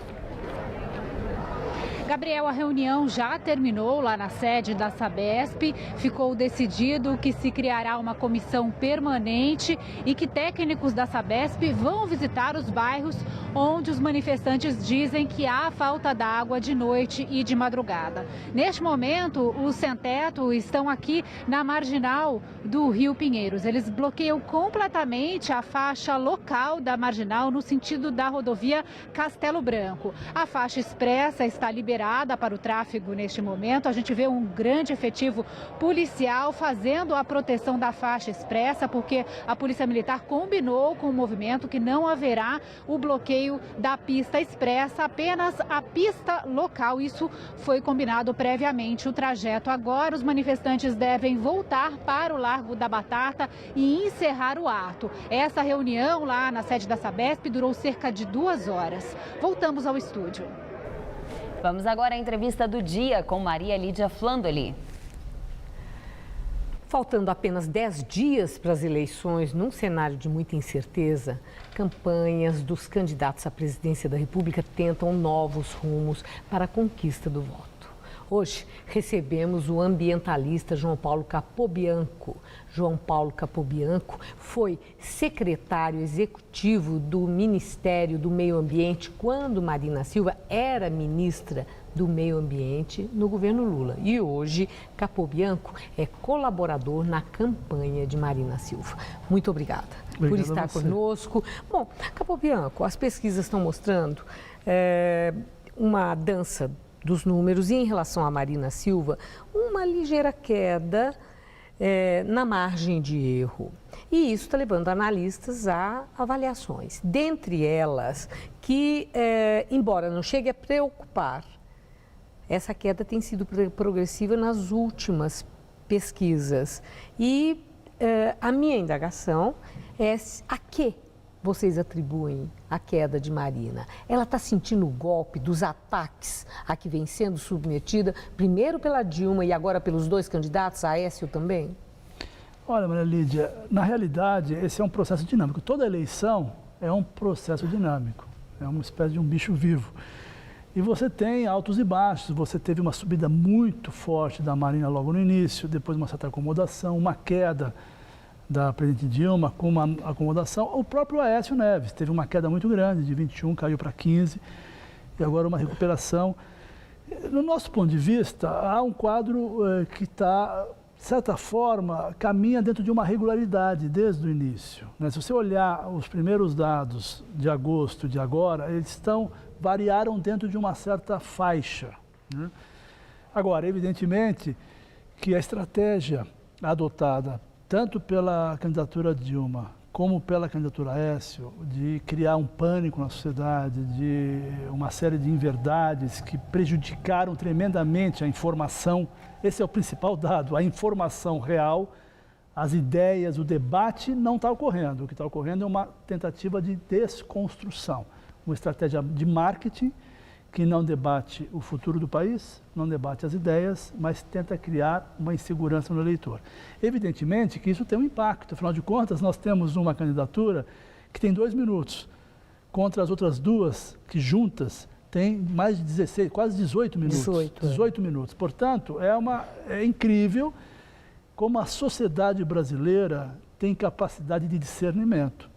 Gabriel, a reunião já terminou lá na sede da Sabesp. Ficou decidido que se criará uma comissão permanente e que técnicos da Sabesp vão visitar os bairros onde os manifestantes dizem que há falta d'água de noite e de madrugada. Neste momento, os sem-teto estão aqui na marginal do Rio Pinheiros. Eles bloqueiam completamente a faixa local da marginal no sentido da rodovia Castelo Branco. A faixa expressa está liberada para o tráfego neste momento. A gente vê um grande efetivo policial fazendo a proteção da faixa expressa, porque a Polícia Militar combinou com o movimento que não haverá o bloqueio da pista expressa, apenas a pista local. Isso foi combinado previamente. O trajeto agora, os manifestantes devem voltar para o Largo da Batata e encerrar o ato. Essa reunião lá na sede da Sabesp durou cerca de 2 horas. Voltamos ao estúdio. Vamos agora à entrevista do dia com Maria Lídia Flandoli. Faltando apenas 10 dias para as eleições, num cenário de muita incerteza, campanhas dos candidatos à presidência da República tentam novos rumos para a conquista do voto. Hoje recebemos o ambientalista João Paulo Capobianco. João Paulo Capobianco foi secretário executivo do Ministério do Meio Ambiente quando Marina Silva era ministra do Meio Ambiente no governo Lula. E hoje, Capobianco é colaborador na campanha de Marina Silva. Muito obrigada por estar conosco. Bom, Capobianco, as pesquisas estão mostrando uma dança dos números e em relação a Marina Silva, uma ligeira queda na margem de erro. E isso está levando analistas a avaliações. Dentre elas, que, embora não chegue a preocupar, essa queda tem sido progressiva nas últimas pesquisas. E a minha indagação é a que vocês atribuem a queda de Marina? Ela está sentindo o golpe dos ataques a que vem sendo submetida, primeiro pela Dilma e agora pelos 2 candidatos, Aécio também? Olha, Maria Lídia, na realidade, esse é um processo dinâmico. Toda eleição é um processo dinâmico, é uma espécie de um bicho vivo. E você tem altos e baixos, você teve uma subida muito forte da Marina logo no início, depois uma certa acomodação, uma queda da presidente Dilma com uma acomodação. O próprio Aécio Neves teve uma queda muito grande, de 21 caiu para 15 e agora uma recuperação. No nosso ponto de vista, há um quadro que está, de certa forma, caminha dentro de uma regularidade desde o início. Se você olhar os primeiros dados de agosto de agora, eles variaram dentro de uma certa faixa. Agora, evidentemente que a estratégia adotada tanto pela candidatura Dilma como pela candidatura Aécio, de criar um pânico na sociedade, de uma série de inverdades que prejudicaram tremendamente a informação. Esse é o principal dado, a informação real, as ideias, o debate não está ocorrendo. O que está ocorrendo é uma tentativa de desconstrução, uma estratégia de marketing que não debate o futuro do país, não debate as ideias, mas tenta criar uma insegurança no eleitor. Evidentemente que isso tem um impacto, afinal de contas, nós temos uma candidatura que tem 2 minutos, contra as outras 2 que juntas têm mais de 16, quase 18 minutos. 18 minutos. Portanto, é incrível como a sociedade brasileira tem capacidade de discernimento,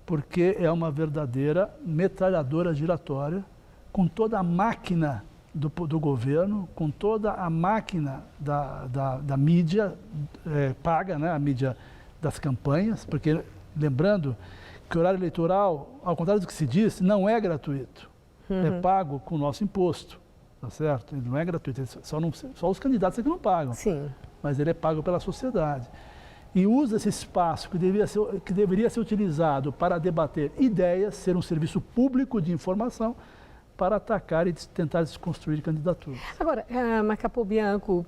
porque é uma verdadeira metralhadora giratória, com toda a máquina do governo, com toda a máquina da mídia paga, a mídia das campanhas, porque lembrando que o horário eleitoral, ao contrário do que se diz, não é gratuito, é pago com o nosso imposto, tá certo? Ele não é gratuito, só os candidatos é que não pagam, sim, mas ele é pago pela sociedade. E usa esse espaço que deveria ser utilizado para debater ideias, ser um serviço público de informação, para atacar e tentar desconstruir candidaturas. Agora, Capobianco,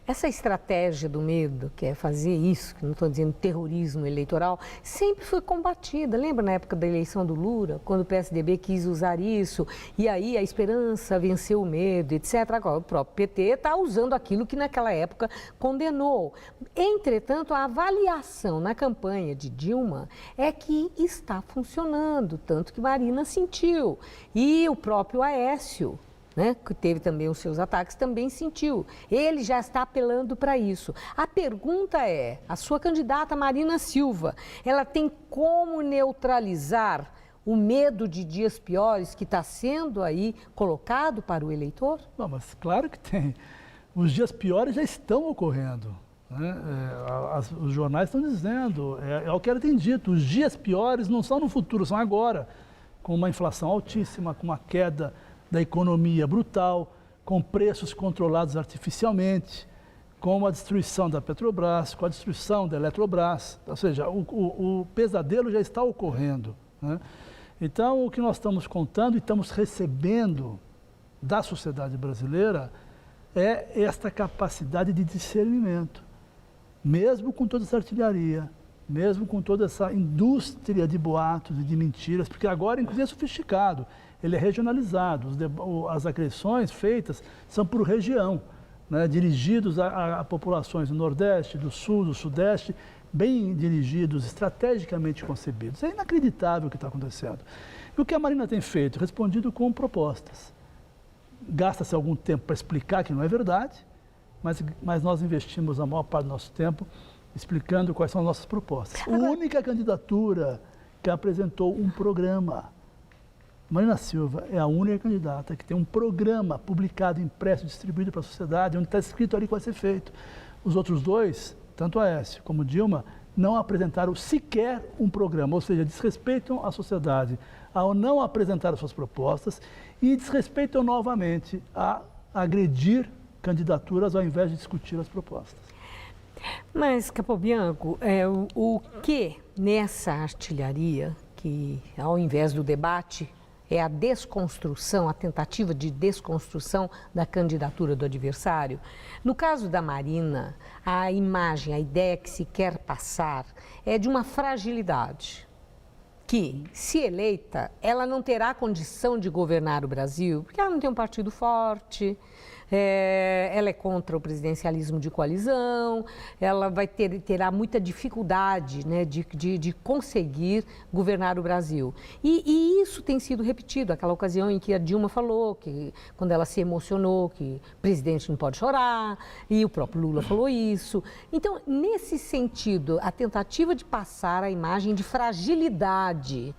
essa estratégia do medo, que é fazer isso, que não estou dizendo terrorismo eleitoral, sempre foi combatida. Lembra na época da eleição do Lula, quando o PSDB quis usar isso, e aí a esperança venceu o medo, etc. Agora, o próprio PT está usando aquilo que naquela época condenou. Entretanto, a avaliação na campanha de Dilma é que está funcionando, tanto que Marina sentiu. E o próprio Aécio né, que teve também os seus ataques, também sentiu. Ele já está apelando para isso. A pergunta é, a sua candidata Marina Silva, ela tem como neutralizar o medo de dias piores que está sendo aí colocado para o eleitor? Não, mas claro que tem. Os dias piores já estão ocorrendo. Né? Os jornais estão dizendo, é o que ela tem dito, os dias piores não são no futuro, são agora. Com uma inflação altíssima, com uma queda da economia brutal, com preços controlados artificialmente, com a destruição da Petrobras, com a destruição da Eletrobras. Ou seja, o pesadelo já está ocorrendo. Né? Então, o que nós estamos contando e estamos recebendo da sociedade brasileira é esta capacidade de discernimento. Mesmo com toda essa artilharia, mesmo com toda essa indústria de boatos e de mentiras, porque agora, inclusive, é sofisticado, ele é regionalizado, as agressões feitas são por região, né, dirigidos a populações do Nordeste, do Sul, do Sudeste, bem dirigidos, estrategicamente concebidos. É inacreditável o que está acontecendo. E o que a Marina tem feito? Respondido com propostas. Gasta-se algum tempo para explicar que não é verdade, mas nós investimos a maior parte do nosso tempo explicando quais são as nossas propostas. A única candidatura que apresentou um programa. Marina Silva é a única candidata que tem um programa publicado, impresso, distribuído para a sociedade, onde está escrito ali o que vai ser feito. Os outros dois, tanto Aécio como Dilma, não apresentaram sequer um programa, ou seja, desrespeitam a sociedade ao não apresentar as suas propostas e desrespeitam novamente a agredir candidaturas ao invés de discutir as propostas. Mas, Capobianco, o que nessa artilharia, que ao invés do debate, é a desconstrução, a tentativa de desconstrução da candidatura do adversário? No caso da Marina, a imagem, a ideia que se quer passar é de uma fragilidade, que, se eleita, ela não terá condição de governar o Brasil, porque ela não tem um partido forte, ela é contra o presidencialismo de coalizão, ela terá muita dificuldade, né, de conseguir governar o Brasil. E isso tem sido repetido, aquela ocasião em que a Dilma falou, que quando ela se emocionou, que o presidente não pode chorar, e o próprio Lula falou isso. Então, nesse sentido, a tentativa de passar a imagem de fragilidade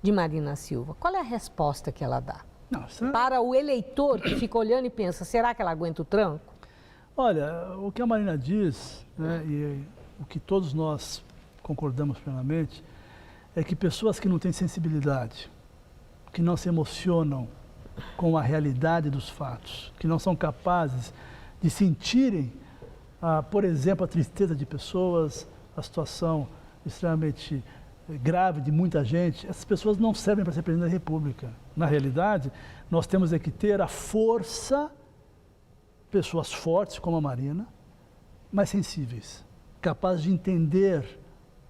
de Marina Silva, qual é a resposta que ela dá? Para o eleitor que fica olhando e pensa, será que ela aguenta o tranco? Olha, o que a Marina diz, né, e o que todos nós concordamos plenamente, é que pessoas que não têm sensibilidade, que não se emocionam com a realidade dos fatos, que não são capazes de sentirem, por exemplo, a tristeza de pessoas, a situação extremamente grave de muita gente, essas pessoas não servem para ser presidente da República. Na realidade, nós temos que ter a força, pessoas fortes como a Marina, mas sensíveis, capazes de entender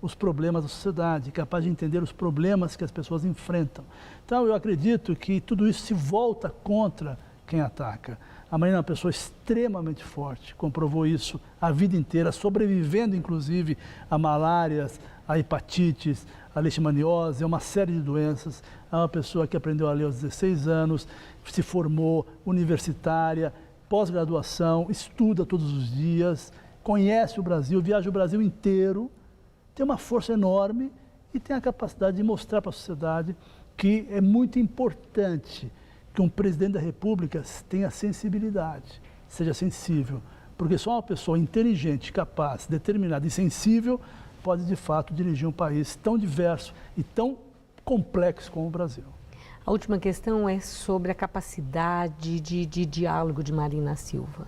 os problemas da sociedade, capazes de entender os problemas que as pessoas enfrentam. Então, eu acredito que tudo isso se volta contra quem ataca. A Marina é uma pessoa extremamente forte, comprovou isso a vida inteira, sobrevivendo inclusive a malárias, a hepatites, a leishmaniose, uma série de doenças. É uma pessoa que aprendeu a ler aos 16 anos, se formou universitária, pós-graduação, estuda todos os dias, conhece o Brasil, viaja o Brasil inteiro, tem uma força enorme e tem a capacidade de mostrar para a sociedade que é muito importante que um presidente da República tenha sensibilidade, seja sensível, porque só uma pessoa inteligente, capaz, determinada e sensível pode, de fato, dirigir um país tão diverso e tão complexo como o Brasil. A última questão é sobre a capacidade de diálogo de Marina Silva.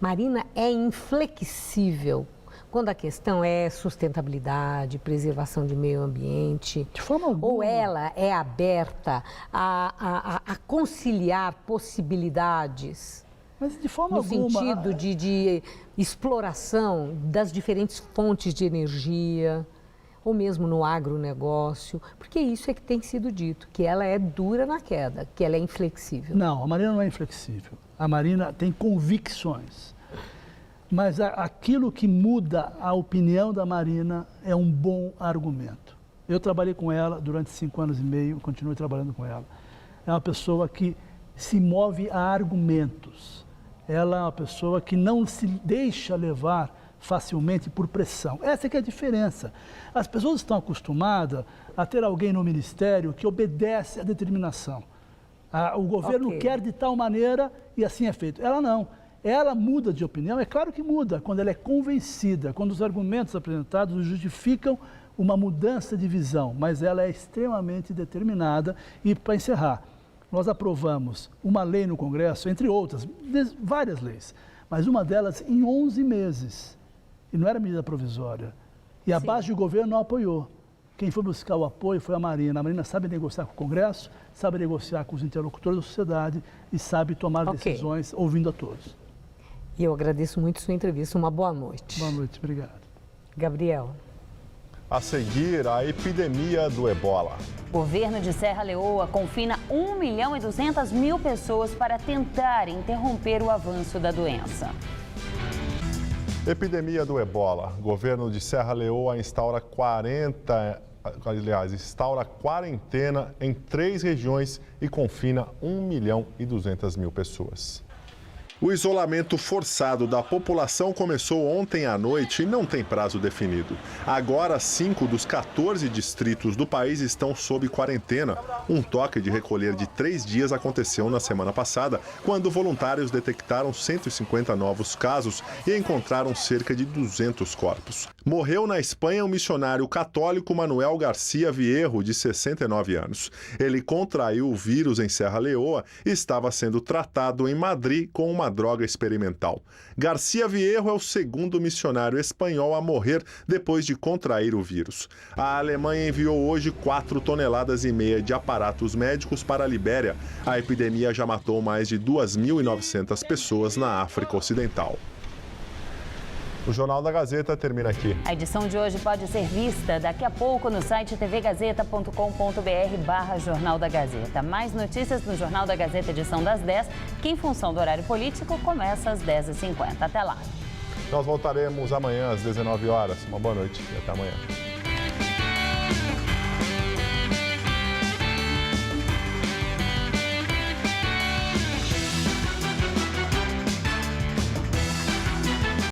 Marina é inflexível quando a questão é sustentabilidade, preservação de meio ambiente, de forma alguma. Ou ela é aberta a conciliar possibilidades? Mas de forma alguma. No sentido de exploração das diferentes fontes de energia, ou mesmo no agronegócio, porque isso é que tem sido dito, que ela é dura na queda, que ela é inflexível. Não, a Marina não é inflexível. A Marina tem convicções. Mas aquilo que muda a opinião da Marina é um bom argumento. Eu trabalhei com ela durante 5 anos e meio, continuo trabalhando com ela. É uma pessoa que se move a argumentos. Ela é uma pessoa que não se deixa levar facilmente por pressão. Essa é que é a diferença. As pessoas estão acostumadas a ter alguém no ministério que obedece à determinação. O governo quer de tal maneira e assim é feito. Ela não. Ela muda de opinião, é claro que muda, quando ela é convencida, quando os argumentos apresentados justificam uma mudança de visão, mas ela é extremamente determinada. E, para encerrar, nós aprovamos uma lei no Congresso, entre outras, várias leis, mas uma delas em 11 meses. E não era medida provisória. E a base do governo não apoiou. Quem foi buscar o apoio foi a Marina. A Marina sabe negociar com o Congresso, sabe negociar com os interlocutores da sociedade e sabe tomar decisões ouvindo a todos. E eu agradeço muito sua entrevista. Uma boa noite. Boa noite, obrigado. Gabriel. A seguir, a epidemia do ebola. O governo de Serra Leoa confina 1.200.000 pessoas para tentar interromper o avanço da doença. Epidemia do ebola. O governo de Serra Leoa instaura quarentena em 3 regiões e confina 1.200.000 pessoas. O isolamento forçado da população começou ontem à noite e não tem prazo definido. Agora, 5 dos 14 distritos do país estão sob quarentena. Um toque de recolher de 3 dias aconteceu na semana passada, quando voluntários detectaram 150 novos casos e encontraram cerca de 200 corpos. Morreu na Espanha o missionário católico Manuel Garcia Viejo, de 69 anos. Ele contraiu o vírus em Serra Leoa e estava sendo tratado em Madrid com uma droga experimental. Garcia Viejo é o segundo missionário espanhol a morrer depois de contrair o vírus. A Alemanha enviou hoje 4,5 toneladas de aparatos médicos para a Libéria. A epidemia já matou mais de 2.900 pessoas na África Ocidental. O Jornal da Gazeta termina aqui. A edição de hoje pode ser vista daqui a pouco no site tvgazeta.com.br/Jornal da Gazeta. Mais notícias no Jornal da Gazeta, edição das 10, que em função do horário político começa às 10h50. Até lá. Nós voltaremos amanhã às 19 horas. Uma boa noite e até amanhã.